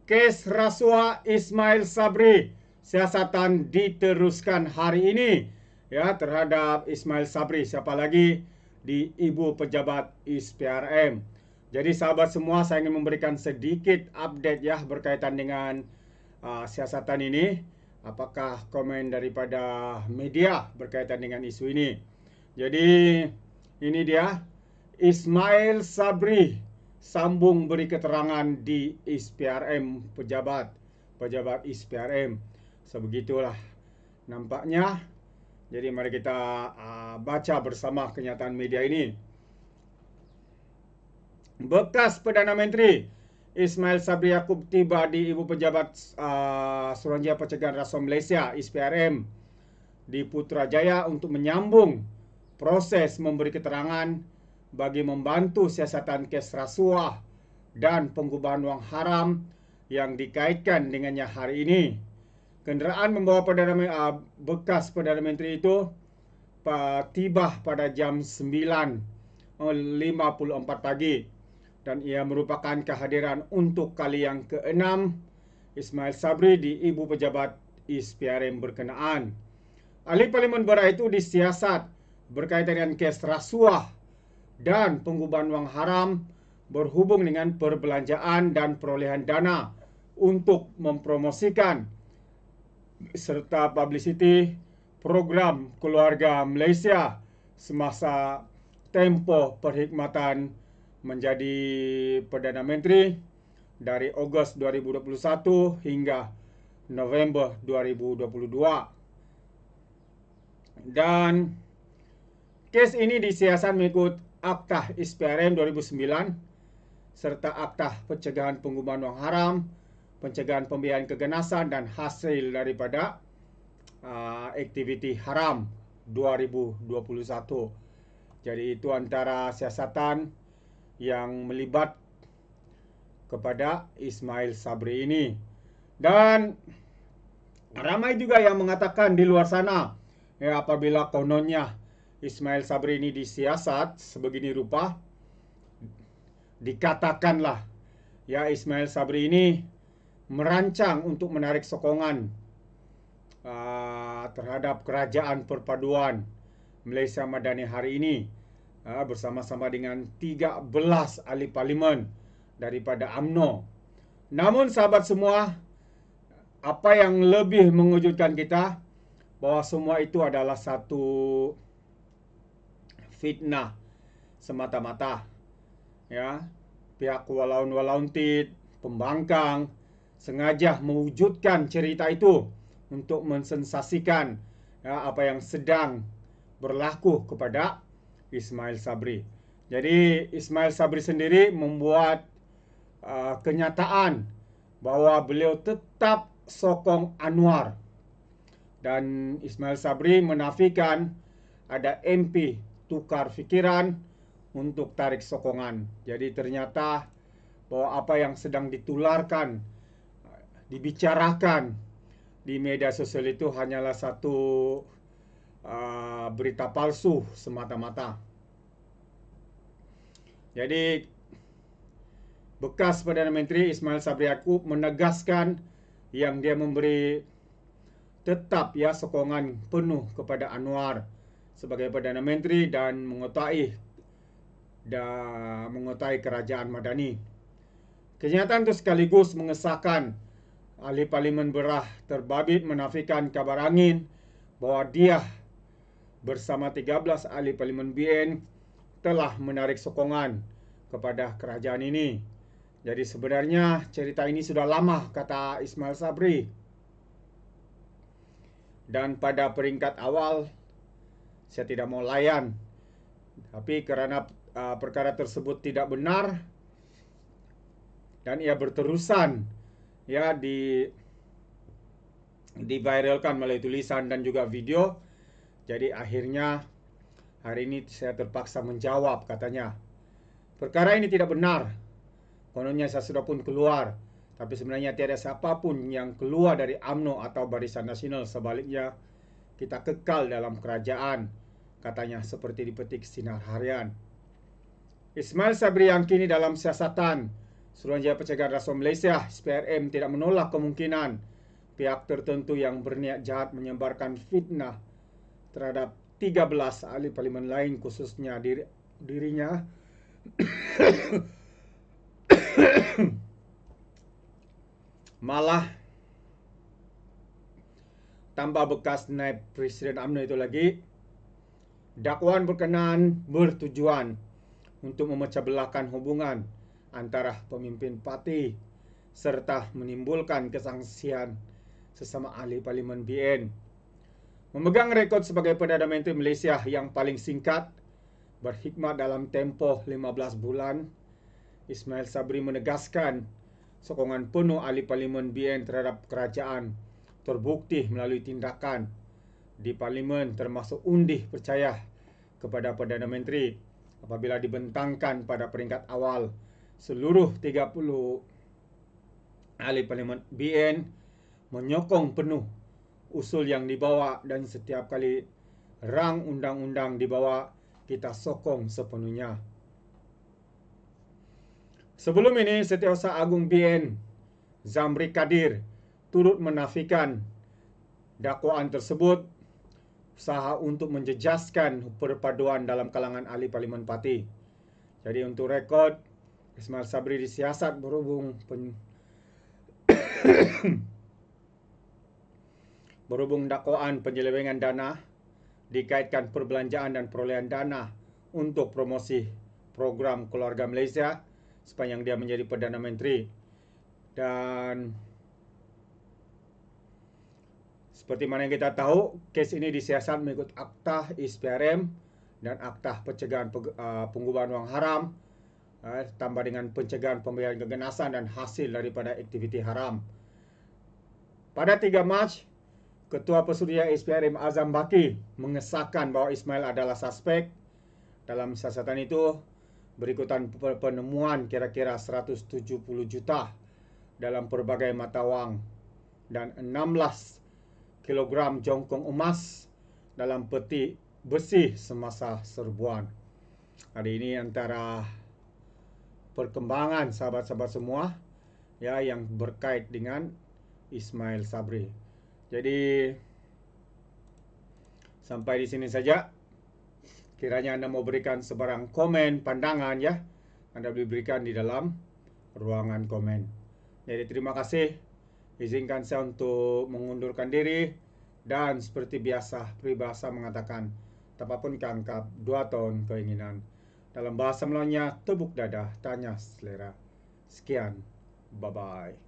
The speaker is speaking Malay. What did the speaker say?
kes rasuah Ismail Sabri, siasatan diteruskan hari ini ya terhadap Ismail Sabri. Siapa lagi? Di Ibu Pejabat ISPRM. Jadi sahabat semua, saya ingin memberikan sedikit update ya berkaitan dengan siasatan ini. Apakah komen daripada media berkaitan dengan isu ini? Jadi ini dia Ismail Sabri sambung beri keterangan di ISPRM pejabat ISPRM. Sebegitulah nampaknya. Jadi mari kita baca bersama kenyataan media ini. Bekas Perdana Menteri Ismail Sabri Yaakob tiba di Ibu Pejabat Suruhanjaya Pencegahan Rasuah Malaysia ISPRM di Putrajaya untuk menyambung proses memberi keterangan bagi membantu siasatan kes rasuah dan pengubahan wang haram yang dikaitkan dengannya hari ini. Kenderaan membawa bekas Perdana Menteri itu tiba pada jam 9.54 pagi dan ia merupakan kehadiran untuk kali yang ke-6 Ismail Sabri di Ibu Pejabat ISPRM berkenaan. Ahli Parlimen Beras itu disiasat berkaitan dengan kes rasuah dan pengubahan wang haram berhubung dengan perbelanjaan dan perolehan dana untuk mempromosikan serta publicity program keluarga Malaysia semasa tempoh perkhidmatan menjadi Perdana Menteri dari Ogos 2021 hingga November 2022. Dan kes ini disiasat mengikut Akta ISPRM 2009 serta Akta Pencegahan Pengubahan Wang Haram, Pencegahan Pembiayaan Keganasan dan Hasil daripada Aktiviti Haram 2021. Jadi itu antara siasatan yang melibat kepada Ismail Sabri ini. Dan ramai juga yang mengatakan di luar sana ya, apabila kononnya Ismail Sabri ini disiasat sebegini rupa, dikatakanlah ya Ismail Sabri ini merancang untuk menarik sokongan terhadap Kerajaan Perpaduan Malaysia Madani hari ini bersama-sama dengan 13 ahli parlimen daripada UMNO. Namun sahabat semua, apa yang lebih mengejutkan kita bahwa semua itu adalah satu fitnah semata-mata ya. Pihak walaun-walauntit, pembangkang sengaja mewujudkan cerita itu untuk mensensasikan ya, apa yang sedang berlaku kepada Ismail Sabri. Jadi Ismail Sabri sendiri membuat kenyataan bahwa beliau tetap sokong Anwar, dan Ismail Sabri menafikan ada MP tukar fikiran untuk tarik sokongan. Jadi ternyata bahwa apa yang sedang ditularkan, dibicarakan di media sosial itu hanyalah satu berita palsu semata-mata. Jadi bekas Perdana Menteri Ismail Sabri Yaakob menegaskan yang dia memberi tetap ya sokongan penuh kepada Anwar sebagai Perdana Menteri dan menguasai kerajaan Madani. Kenyataan itu sekaligus mengesahkan ahli Parlimen Beras terbabit menafikan kabar angin bahwa dia bersama 13 ahli Parlimen BN telah menarik sokongan kepada kerajaan ini. Jadi sebenarnya cerita ini sudah lama, kata Ismail Sabri. Dan pada peringkat awal saya tidak mau layan, tapi karena perkara tersebut tidak benar dan ia berterusan ya diviralkan melalui tulisan dan juga video, jadi akhirnya hari ini saya terpaksa menjawab. Katanya perkara ini tidak benar, kononnya saya sudah pun keluar, tapi sebenarnya tiada siapapun yang keluar dari UMNO atau Barisan Nasional. Sebaliknya kita kekal dalam kerajaan, katanya seperti dipetik Sinar Harian. Ismail Sabri yang kini dalam siasatan Suruhanjaya Pencegahan Rasuah Malaysia SPRM tidak menolak kemungkinan pihak tertentu yang berniat jahat menyebarkan fitnah terhadap 13 ahli parlimen lain, khususnya dirinya malah tambah bekas naib Presiden UMNO itu lagi, dakwaan berkenaan bertujuan untuk memecah belahkan hubungan antara pemimpin parti serta menimbulkan kesangsian sesama ahli parlimen BN. Memegang rekod sebagai Perdana Menteri Malaysia yang paling singkat berkhidmat dalam tempoh 15 bulan, Ismail Sabri menegaskan sokongan penuh ahli parlimen BN terhadap kerajaan terbukti melalui tindakan di parlimen, termasuk undi percaya kepada Perdana Menteri apabila dibentangkan pada peringkat awal seluruh 30 ahli parlimen BN menyokong penuh usul yang dibawa, dan setiap kali rang undang-undang dibawa, kita sokong sepenuhnya. Sebelum ini, Setiausaha Agung BN Zamri Kadir turut menafikan dakwaan tersebut, usaha untuk menjejaskan perpaduan dalam kalangan ahli parlimen parti. Jadi untuk rekod, Ismail Sabri disiasat berhubung dakwaan penyelewengan dana dikaitkan perbelanjaan dan perolehan dana untuk promosi program Keluarga Malaysia sepanjang dia menjadi Perdana Menteri. Dan seperti mana yang kita tahu, kes ini disiasat mengikut Akta SPRM dan Akta Pencegahan Penggubahan Wang Haram, tambah dengan pencegahan pembayaran keganasan dan hasil daripada aktiviti haram. Pada 3 Mac, Ketua Pesuruhjaya SPRM Azam Baki mengesahkan bahawa Ismail adalah suspek. Dalam siasatan itu, berikutan penemuan kira-kira 170 juta dalam pelbagai mata wang dan 16 kilogram jongkong emas dalam peti besi semasa serbuan. Hari ini antara perkembangan sahabat-sahabat semua ya yang berkait dengan Ismail Sabri. Jadi sampai di sini saja. Kiranya Anda mau berikan sebarang komen, pandangan ya, Anda boleh berikan di dalam ruangan komen. Jadi terima kasih. Izinkan saya untuk mengundurkan diri, dan seperti biasa peribahasa mengatakan, tapapun kangkap 2 tahun keinginan. Dalam bahasa Melayunya, tepuk dada, tanya selera. Sekian, bye-bye.